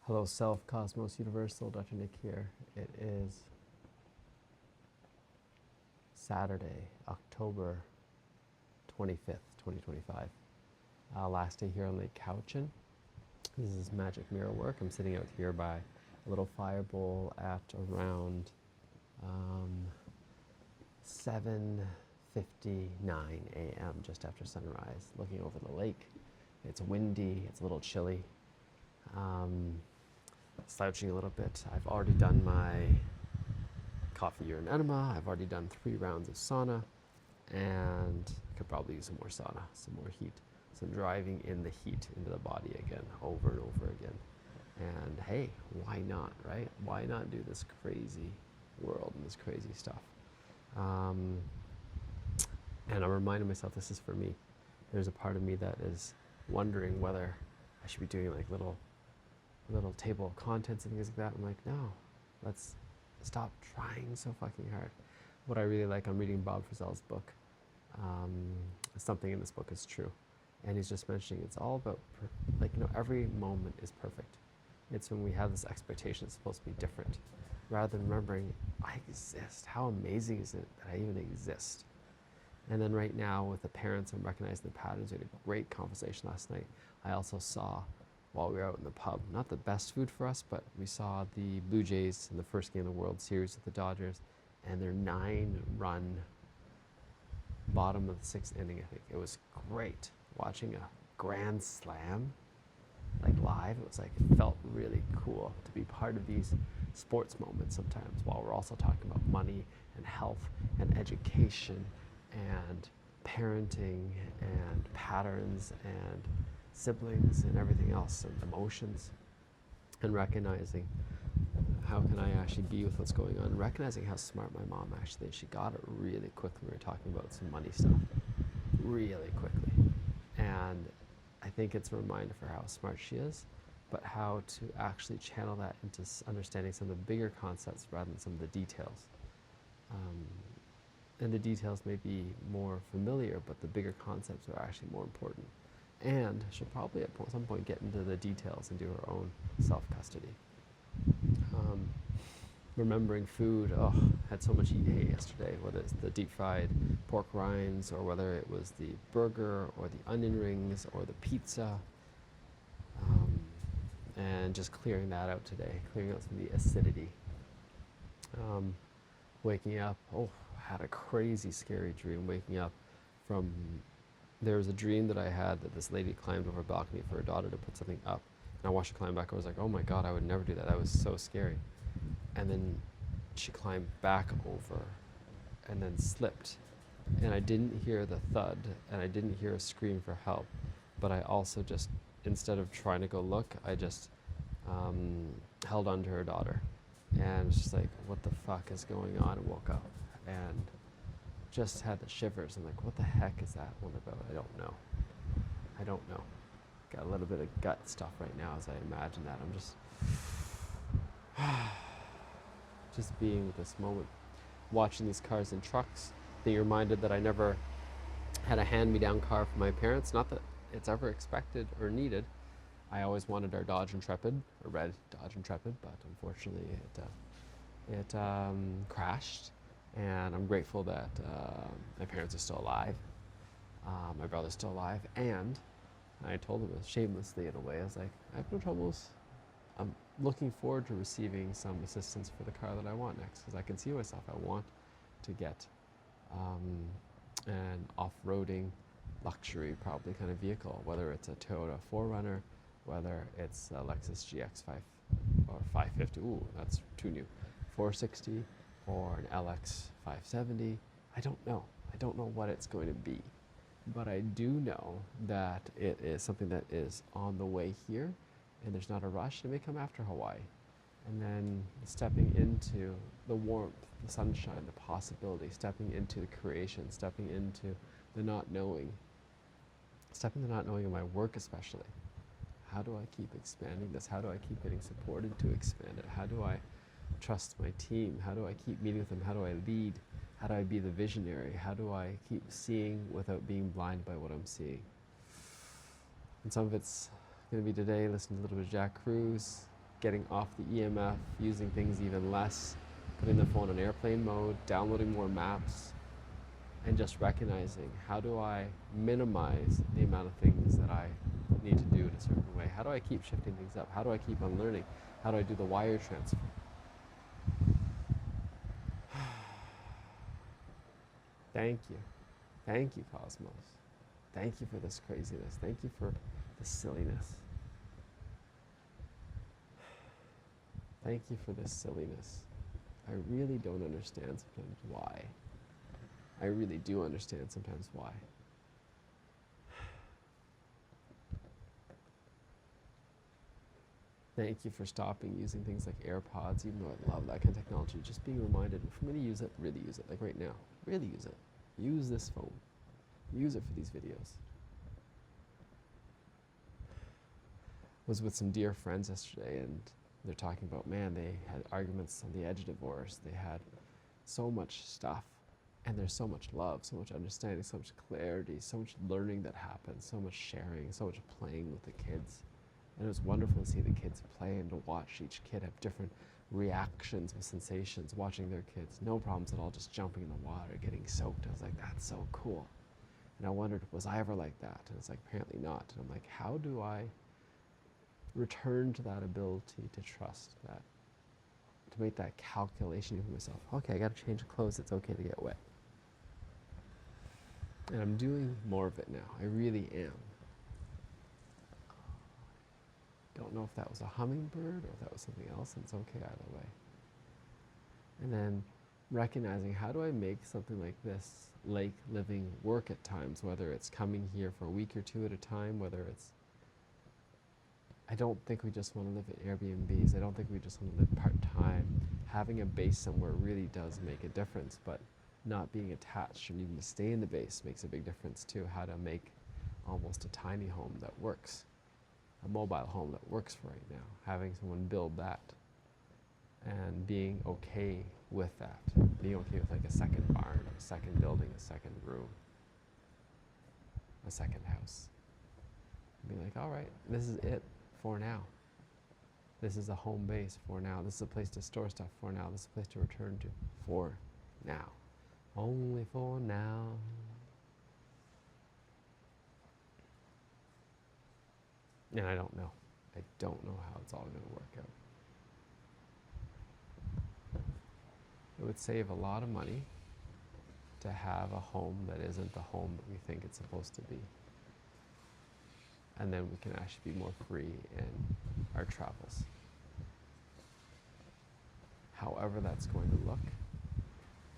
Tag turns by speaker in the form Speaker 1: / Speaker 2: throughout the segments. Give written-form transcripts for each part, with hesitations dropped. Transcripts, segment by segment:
Speaker 1: Hello, Self, Cosmos, Universal. Dr. Nick here. It is Saturday, October 25th, 2025. Last day here on Lake Cowichan. This is magic mirror work. I'm sitting out here by a little fire bowl at around 7:59 a.m., just after sunrise, looking over the lake. It's windy, it's a little chilly. Slouching a little bit. I've already done my coffee urine enema. I've already done 3 rounds of sauna, and could probably use some more sauna, some more heat. So I'm driving in the heat into the body again, over and over again. And hey, why not, right? Why not do this crazy world and this crazy stuff? And I'm reminding myself this is for me. There's a part of me that is wondering whether I should be doing like little table of contents and things like that. I'm like, no, let's stop trying so fucking hard. What I really like, I'm reading Bob Frizzell's book. Something in this book is true. And he's just mentioning it's all about, every moment is perfect. It's when we have this expectation it's supposed to be different. Rather than remembering, I exist. How amazing is it that I even exist? And then right now with the parents, I'm recognizing the patterns. We had a great conversation last night. I also saw, while we were out in the pub, not the best food for us, but we saw the Blue Jays in the first game of the World Series with the Dodgers, and their 9-run bottom of the 6th inning, I think. It was great watching a grand slam, live. It felt really cool to be part of these sports moments sometimes, while we're also talking about money and health and education and parenting and patterns and siblings and everything else and emotions, and recognizing how can I actually be with what's going on, recognizing how smart my mom actually is. She got it really quickly. We were talking about some money stuff really quickly, and I think it's a reminder for how smart she is, but how to actually channel that into understanding some of the bigger concepts rather than some of the details. And the details may be more familiar, but the bigger concepts are actually more important. And she'll probably at some point get into the details and do her own self-custody. Remembering food, had so much eat hate yesterday, whether it's the deep fried pork rinds or whether it was the burger or the onion rings or the pizza. And just clearing that out today, clearing out some of the acidity. Waking up, had a crazy scary dream waking up from, there was a dream that I had that this lady climbed over a balcony for her daughter to put something up. And I watched her climb back. I was like, oh my God, I would never do that. That was so scary. And then she climbed back over and then slipped. And I didn't hear the thud and I didn't hear a scream for help. But I also just, instead of trying to go look, I just held on to her daughter. And just like, what the fuck is going on? And woke up and just had the shivers. I'm like, what the heck is that one about? I don't know. Got a little bit of gut stuff right now as I imagine that. I'm just being with this moment, watching these cars and trucks, being reminded that I never had a hand-me-down car from my parents. Not that it's ever expected or needed. I always wanted our Dodge Intrepid, a red Dodge Intrepid, but unfortunately it crashed. And I'm grateful that my parents are still alive. My brother's still alive, and I told him shamelessly in a way, I was like, I have no troubles. I'm looking forward to receiving some assistance for the car that I want next, because I can see myself. I want to get an off-roading luxury probably kind of vehicle, whether it's a Toyota 4Runner, whether it's a Lexus GX5 or 550, ooh, that's too new, 460, or an LX 570. I don't know what it's going to be. But I do know that it is something that is on the way here, and there's not a rush. It may come after Hawaii. And then stepping into the warmth, the sunshine, the possibility, stepping into the creation, stepping into the not knowing, stepping into the not knowing in my work especially. How do I keep expanding this? How do I keep getting supported to expand it? How do I trust my team? How do I keep meeting with them? How do I lead? How do I be the visionary? How do I keep seeing without being blind by what I'm seeing? And some of it's going to be today, listening to a little bit of Jack Cruz, getting off the EMF, using things even less, putting the phone on airplane mode, downloading more maps, and just recognizing, how do I minimize the amount of things that I need to do in a certain way? How do I keep shifting things up? How do I keep on learning? How do I do the wire transfer? Thank you. Thank you, Cosmos. Thank you for this craziness. Thank you for the silliness. Thank you for this silliness. I really don't understand sometimes why. I really do understand sometimes why. Thank you for stopping using things like AirPods, even though I love that kind of technology. Just being reminded, if I'm going to use it, really use it. Like right now, really use it. Use this phone. Use it for these videos. Was with some dear friends yesterday, and they're talking about, man, they had arguments on the edge of divorce. They had so much stuff, and there's so much love, so much understanding, so much clarity, so much learning that happens, so much sharing, so much playing with the kids. And it was wonderful to see the kids play and to watch each kid have different reactions and sensations watching their kids. No problems at all, just jumping in the water, getting soaked. I was like, that's so cool. And I wondered, was I ever like that? And it's like, apparently not. And I'm like, how do I return to that ability to trust that, to make that calculation for myself? Okay, I got to change clothes. It's okay to get wet. And I'm doing more of it now. I really am. Don't know if that was a hummingbird or if that was something else, and it's okay either way. And then recognizing, how do I make something like this lake living work at times, whether it's coming here for a week or two at a time, whether it's, I don't think we just want to live in Airbnbs. I don't think we just want to live part-time. Having a base somewhere really does make a difference, but not being attached or needing to stay in the base makes a big difference too. How to make almost a tiny home that works. A mobile home that works for right now, having someone build that and being okay with that, being okay with like a second barn, a second building, a second room, a second house. Be like, all right, this is it for now. This is a home base for now. This is a place to store stuff for now. This is a place to return to for now. Only for now. And I don't know. I don't know how it's all going to work out. It would save a lot of money to have a home that isn't the home that we think it's supposed to be. And then we can actually be more free in our travels. However that's going to look,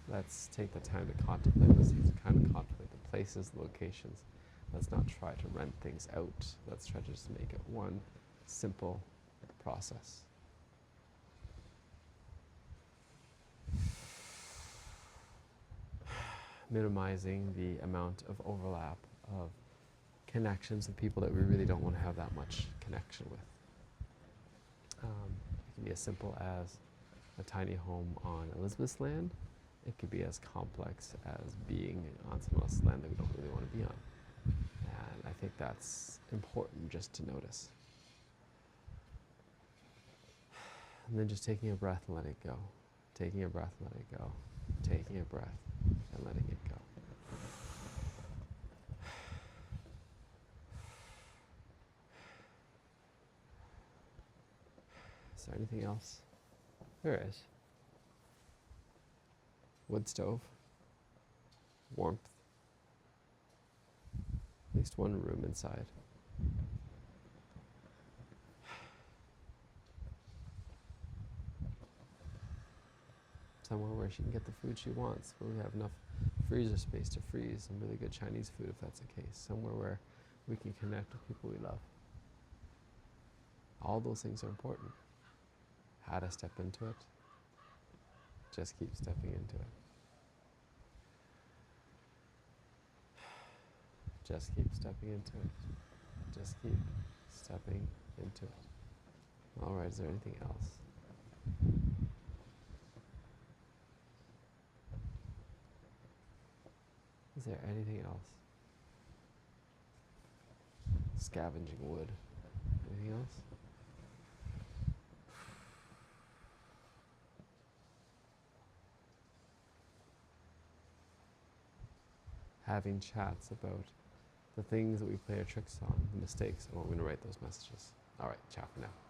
Speaker 1: let's take the time to contemplate. Let's kind of contemplate the places, the locations. Let's not try to rent things out. Let's try to just make it one simple process. Minimizing the amount of overlap of connections with people that we really don't want to have that much connection with. It can be as simple as a tiny home on Elizabeth's land. It could be as complex as being on someone else's land that we don't really want to be on. And I think that's important just to notice. And then just taking a breath and letting it go. Taking a breath and letting it go. Taking a breath and letting it go. Is there anything else? There is. Wood stove. Warmth. At least one room inside. Somewhere where she can get the food she wants, where we have enough freezer space to freeze some really good Chinese food if that's the case. Somewhere where we can connect with people we love. All those things are important. How to step into it. Just keep stepping into it. Just keep stepping into it. Just keep stepping into it. All right, is there anything else? Is there anything else? Scavenging wood. Anything else? having chats about the things that we play our tricks on, the mistakes, and we're going to write those messages. All right, ciao for now.